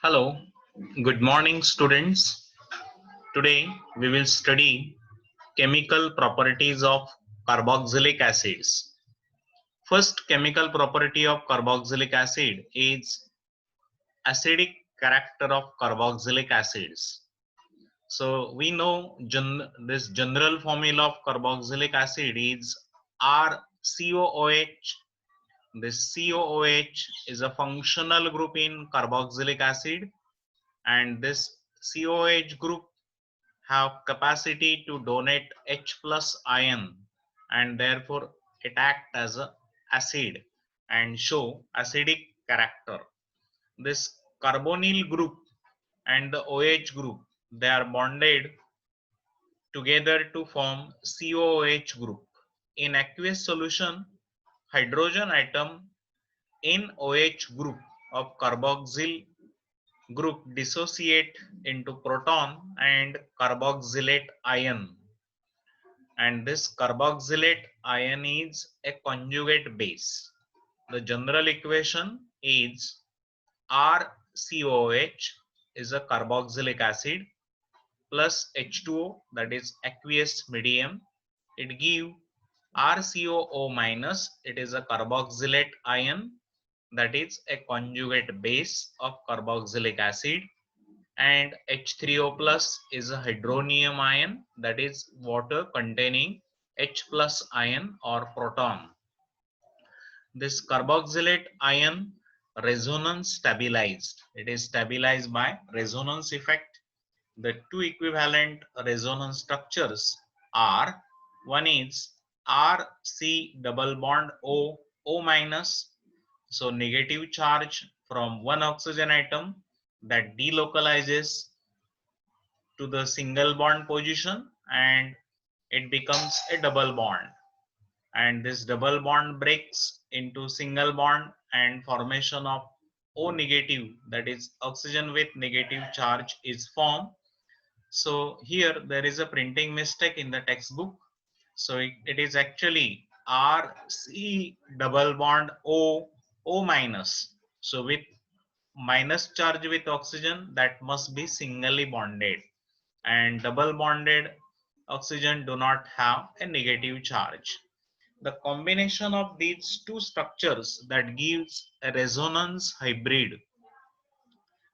Hello, good morning students. Today we will study chemical properties of carboxylic acids. First chemical property of carboxylic acid is acidic character of carboxylic acids. So we know this general formula of carboxylic acid is RCOOH. This COOH is a functional group in carboxylic acid, and this COOH group have capacity to donate H plus ion, and therefore it act as a acid and show acidic character. This carbonyl group and the OH group, they are bonded together to form COOH group. In aqueous solution, hydrogen atom in OH group of carboxyl group dissociate into proton and carboxylate ion, and this carboxylate ion is a conjugate base. The general equation is RCOH is a carboxylic acid plus H2O, that is aqueous medium. It give RCOO minus, it is a carboxylate ion, that is a conjugate base of carboxylic acid, and H3O plus is a hydronium ion, that is water containing H plus ion or proton. This carboxylate ion resonance stabilized. It is stabilized by resonance effect. The two equivalent resonance structures are, one is RC double bond O minus, so negative charge from one oxygen atom that delocalizes to the single bond position and it becomes a double bond, and this double bond breaks into single bond and formation of O negative, that is oxygen with negative charge is formed. So here there is a printing mistake in the textbook, so it is actually RC double bond O minus, so with minus charge with oxygen, that must be singly bonded, and double bonded oxygen do not have a negative charge. The combination of these two structures that gives a resonance hybrid,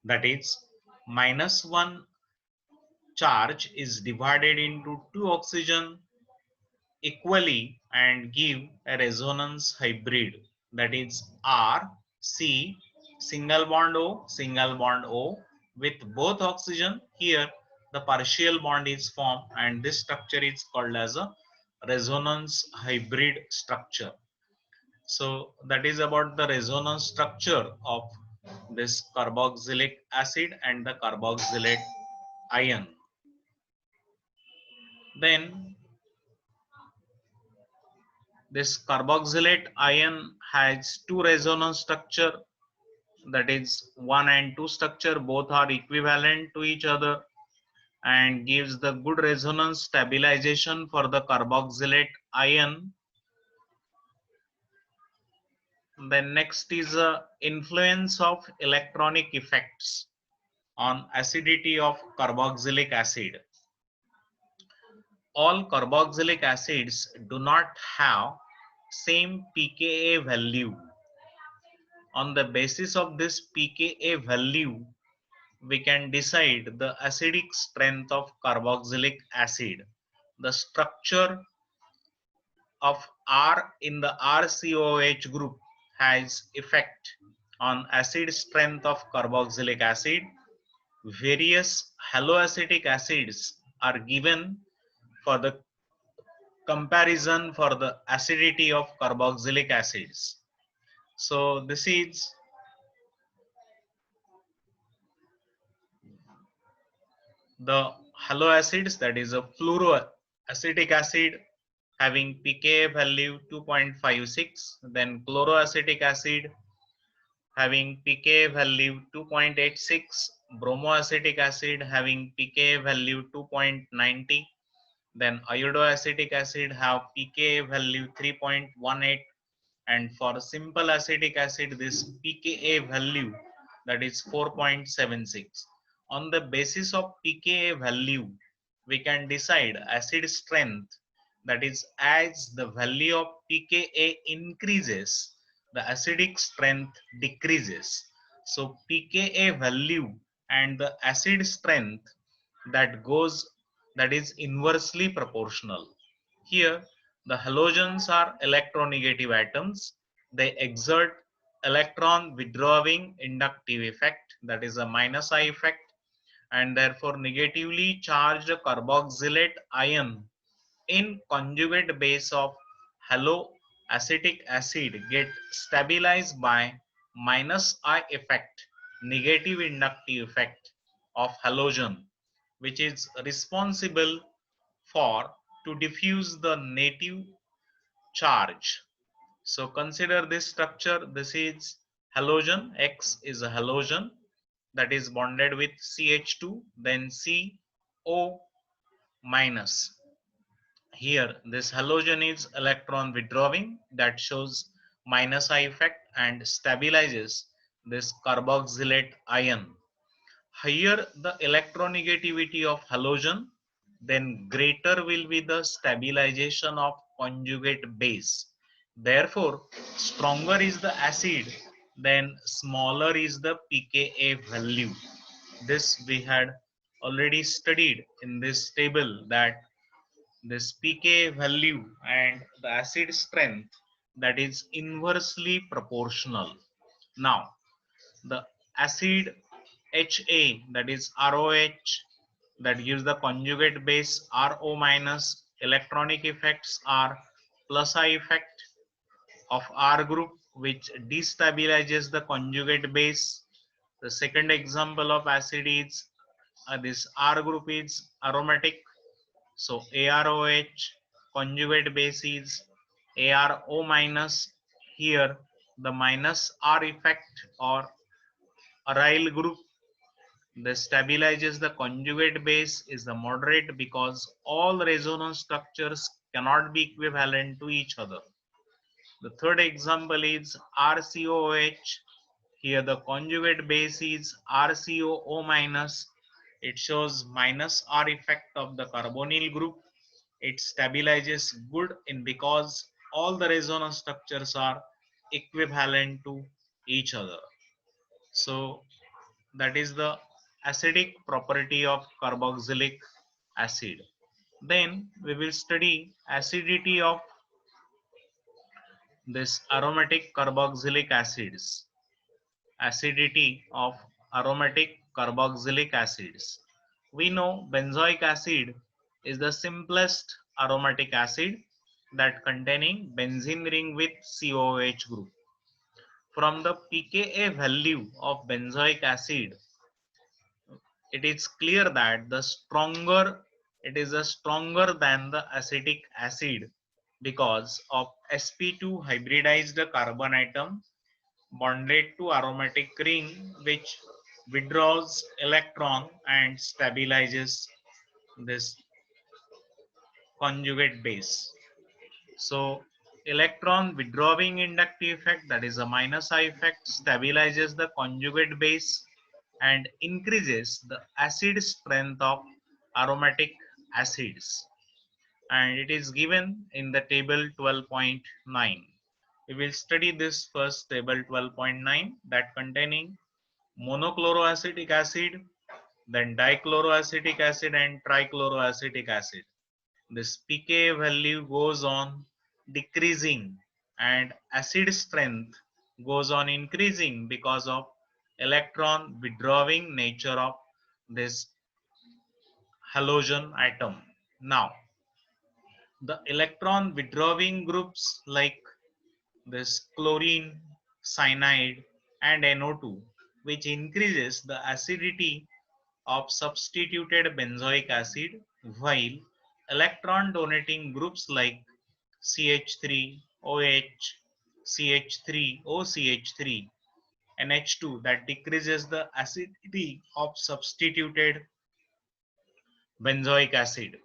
that is -1 charge is divided into two oxygen equally and give a resonance hybrid, that is RC single bond O with both oxygen. Here the partial bond is formed and this structure is called as a resonance hybrid structure. So that is about the resonance structure of this carboxylic acid and the carboxylate ion. Then this carboxylate ion has two resonance structure, that is 1 and 2 structure, both are equivalent to each other and gives the good resonance stabilization for the carboxylate ion. Then next is influence of electronic effects on acidity of carboxylic acid. All carboxylic acids do not have same pKa value. On the basis of this pKa value, we can decide the acidic strength of carboxylic acid. The structure of R in the RCOH group has effect on acid strength of carboxylic acid. Various haloacetic acids are given for the comparison for the acidity of carboxylic acids. So this is the haloacids, that is a fluoroacetic acid having pKa value 2.56, then chloroacetic acid having pKa value 2.86, bromoacetic acid having pKa value 2.90, then iodoacetic acid have pKa value 3.18, and for simple acetic acid this pKa value, that is 4.76. On the basis of pKa value, we can decide acid strength, that is as the value of pKa increases, the acidic strength decreases. So pKa value and the acid strength that is inversely proportional. Here the halogens are electronegative atoms. They exert electron withdrawing inductive effect, that is a minus I effect, and therefore negatively charged carboxylate ion in conjugate base of haloacetic acid get stabilized by minus I effect, negative inductive effect of halogen, which is responsible for to diffuse the native charge. So consider this structure. This is halogen. X is a halogen that is bonded with CH2, then CO minus. Here this halogen is electron withdrawing, that shows minus I effect and stabilizes this carboxylate ion. Higher the electronegativity of halogen, then greater will be the stabilization of conjugate base. Therefore, stronger is the acid, then smaller is the pKa value. This we had already studied in this table, that this pKa value and the acid strength, that is inversely proportional. Now, the acid HA, that is ROH, that gives the conjugate base RO minus, electronic effects are plus I effect of R group, which destabilizes the conjugate base. The second example of acid is this R group is aromatic, so AROH, conjugate base is ARO minus. Here the minus R effect or aryl group, that stabilizes the conjugate base, is the moderate because all resonance structures cannot be equivalent to each other. The third example is RCOH. Here the conjugate base is RCOO minus. It shows minus R effect of the carbonyl group. It stabilizes good in because all the resonance structures are equivalent to each other. So that is the acidic property of carboxylic acid. Then we will study acidity of this aromatic carboxylic acids. Acidity of aromatic carboxylic acids. We know benzoic acid is the simplest aromatic acid, that containing benzene ring with COOH group. From the pKa value of benzoic acid, it is clear that the stronger it is a stronger than the acetic acid because of sp2 hybridized carbon atom bonded to aromatic ring, which withdraws electron and stabilizes this conjugate base. So electron withdrawing inductive effect, that is a minus I effect, stabilizes the conjugate base and increases the acid strength of aromatic acids, and it is given in the table 12.9. We will study this first, table 12.9, that containing monochloroacetic acid, then dichloroacetic acid and trichloroacetic acid. This pK value goes on decreasing and acid strength goes on increasing because of electron withdrawing nature of this halogen atom. Now, the electron withdrawing groups like this chlorine, cyanide and NO2, which increases the acidity of substituted benzoic acid, while electron donating groups like CH3, OH, CH3, OCH3, NH2, that decreases the acidity of substituted benzoic acid.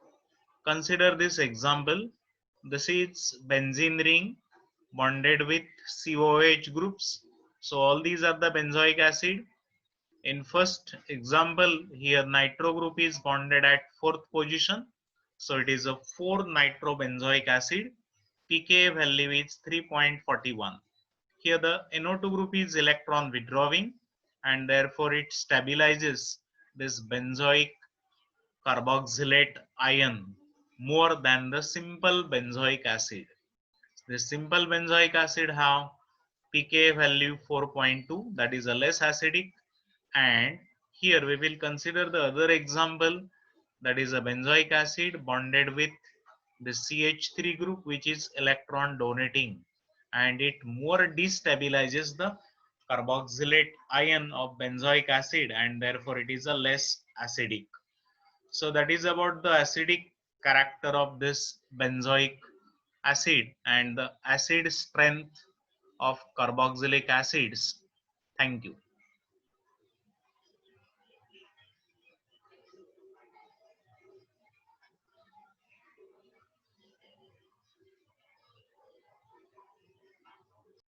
Consider this example. This is benzene ring bonded with COH groups. So all these are the benzoic acid. In first example, here nitro group is bonded at 4th position. So it is a 4-nitrobenzoic acid. pKa value is 3.41. Here the NO2 group is electron withdrawing and therefore it stabilizes this benzoic carboxylate ion more than the simple benzoic acid. The simple benzoic acid have pKa value 4.2, that is a less acidic, and here we will consider the other example, that is a benzoic acid bonded with the CH3 group which is electron donating, and it more destabilizes the carboxylate ion of benzoic acid and therefore it is a less acidic. So that is about the acidic character of this benzoic acid and the acid strength of carboxylic acids. Thank you.